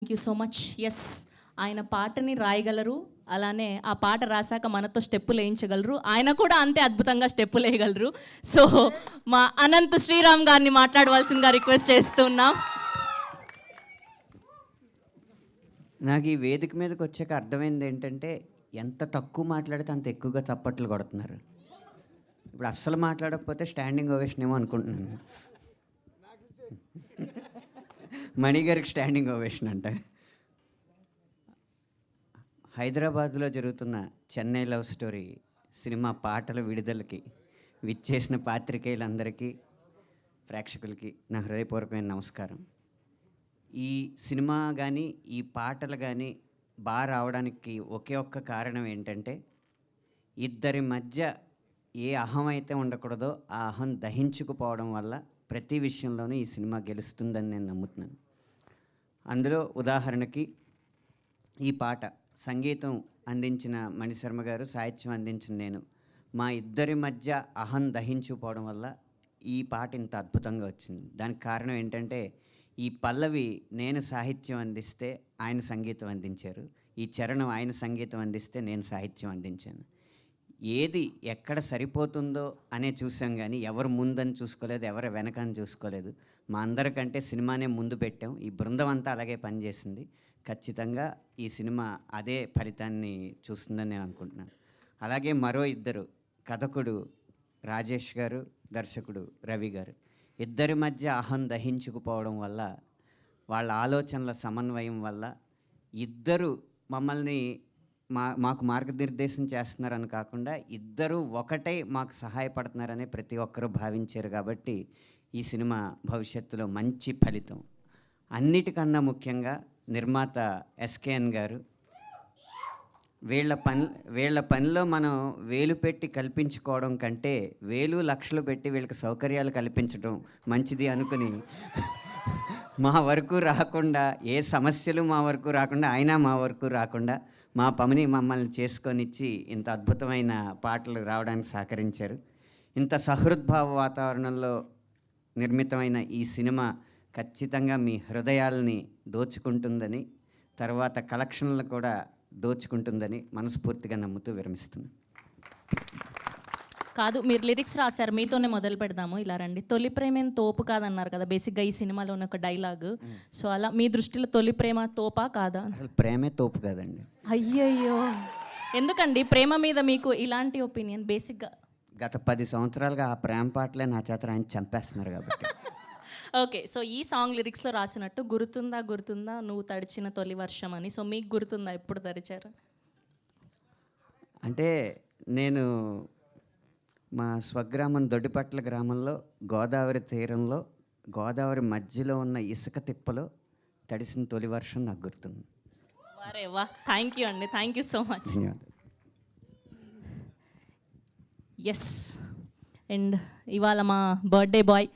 Thank you so much. Yes, ఆయన పాటని రాయగలరు, అలానే ఆ పాట రాశాక మనతో స్టెప్పులు వేయించగలరు. ఆయన కూడా అంతే అద్భుతంగా స్టెప్పులు వేయగలరు. సో మా అనంత్ శ్రీరామ్ గారిని మాట్లాడవలసిందిగా రిక్వెస్ట్ చేస్తున్నాం. నాకు ఈ వేదిక మీదకి వచ్చాక అర్థమైంది ఏంటంటే, ఎంత తక్కువ మాట్లాడితే అంత ఎక్కువగా చప్పట్లు కొడుతున్నారు. ఇప్పుడు అస్సలు మాట్లాడకపోతే స్టాండింగ్ ఓవేషన్ ఏమో అనుకుంటున్నాను. మణి గారికి స్టాండింగ్ ఓవేషన్ అంట. హైదరాబాద్లో జరుగుతున్న చెన్నై లవ్ స్టోరీ సినిమా పాటల విడుదలకి విచ్చేసిన పాత్రికేయులందరికీ, ప్రేక్షకులకి నా హృదయపూర్వకమైన నమస్కారం. ఈ సినిమా కానీ ఈ పాటలు కానీ బాగా రావడానికి ఒకే ఒక్క కారణం ఏంటంటే, ఇద్దరి మధ్య ఏ అహం అయితే ఉండకూడదో ఆ అహం దహించుకుపోవడం వల్ల ప్రతి విషయంలోనూ ఈ సినిమా గెలుస్తుందని నేను నమ్ముతున్నాను. అందులో ఉదాహరణకి ఈ పాట సంగీతం అందించిన మణిశర్మ గారు, సాహిత్యం అందించిన నేను, మా ఇద్దరి మధ్య అహం దహించుకుపోవడం వల్ల ఈ పాట ఇంత అద్భుతంగా వచ్చింది. దానికి కారణం ఏంటంటే, ఈ పల్లవి నేను సాహిత్యం అందిస్తే ఆయన సంగీతం అందించారు, ఈ చరణం ఆయన సంగీతం అందిస్తే నేను సాహిత్యం అందించాను. ఏది ఎక్కడ సరిపోతుందో అనే చూసాం, కానీ ఎవరు ముందని చూసుకోలేదు, ఎవరు వెనకని చూసుకోలేదు. మా అందరికంటే సినిమానే ముందు పెట్టాం. ఈ బృందం అంతా అలాగే పనిచేసింది. ఖచ్చితంగా ఈ సినిమా అదే ఫలితాన్ని చూస్తుందని నేను అనుకుంటున్నాను. అలాగే మరో ఇద్దరు, కథకుడు రాజేష్ గారు, దర్శకుడు రవి గారు, ఇద్దరి మధ్య అహం దహించుకుపోవడం వల్ల, వాళ్ళ ఆలోచనల సమన్వయం వల్ల ఇద్దరు మమ్మల్ని మాకు మార్గనిర్దేశం చేస్తున్నారని కాకుండా ఇద్దరు ఒకటై మాకు సహాయపడుతున్నారని ప్రతి ఒక్కరూ భావించారు. కాబట్టి ఈ సినిమా భవిష్యత్తులో మంచి ఫలితం. అన్నిటికన్నా ముఖ్యంగా నిర్మాత ఎస్కేఎన్ గారు, వీళ్ళ పనిలో మనం వేలు పెట్టి కల్పించుకోవడం కంటే వేలు లక్షలు పెట్టి వీళ్ళకి సౌకర్యాలు కల్పించడం మంచిది అనుకుని మా వరకు రాకుండా, ఏ సమస్యలు మా వరకు రాకుండా, అయినా మా వరకు రాకుండా మా పని మమ్మల్ని చేసుకొనిచ్చి ఇంత అద్భుతమైన పాటలు రావడానికి సహకరించారు. ఇంత సహృద్భావ వాతావరణంలో నిర్మితమైన ఈ సినిమా ఖచ్చితంగా మీ హృదయాల్ని దోచుకుంటుందని, తర్వాత కలెక్షన్లు కూడా దోచుకుంటుందని మనస్ఫూర్తిగా నమ్ముతూ విరమిస్తున్నాను. కాదు, మీరు లిరిక్స్ రాశారు, మీతోనే మొదలు పెడదాము. ఇలా రండి. తొలి ప్రేమేం తోపు కాదన్నారు కదా బేసిక్గా ఈ సినిమాలో ఉన్న ఒక డైలాగ్. సో అలా మీ దృష్టిలో తొలి ప్రేమ తోపా కాదా? అసలు ప్రేమే తోపు కాదండి. అయ్యయ్యో, ఎందుకండి ప్రేమ మీద మీకు ఇలాంటి ఒపీనియన్? బేసిక్గా గత 10 సంవత్సరాలుగా ఆ ప్రేమ పాటలే నా చేత ఆయన చంపేస్తున్నారు కాబట్టి. ఓకే, సో ఈ సాంగ్ లిరిక్స్లో రాసినట్టు గుర్తుందా గుర్తుందా నువ్వు తడిచిన తొలి వర్షం అని. సో మీకు గుర్తుందా ఎప్పుడు తడిచారు? అంటే నేను మా స్వగ్రామం దొడ్డిపట్ల గ్రామంలో గోదావరి తీరంలో, గోదావరి మధ్యలో ఉన్న ఇసుక తిప్పలో తడిసిన తొలి వర్షం నాకు గుర్తుంది. వారే వా, థ్యాంక్ యూ అండి, thank you so much. Yes, and ఇవాళ మా బర్త్డే బాయ్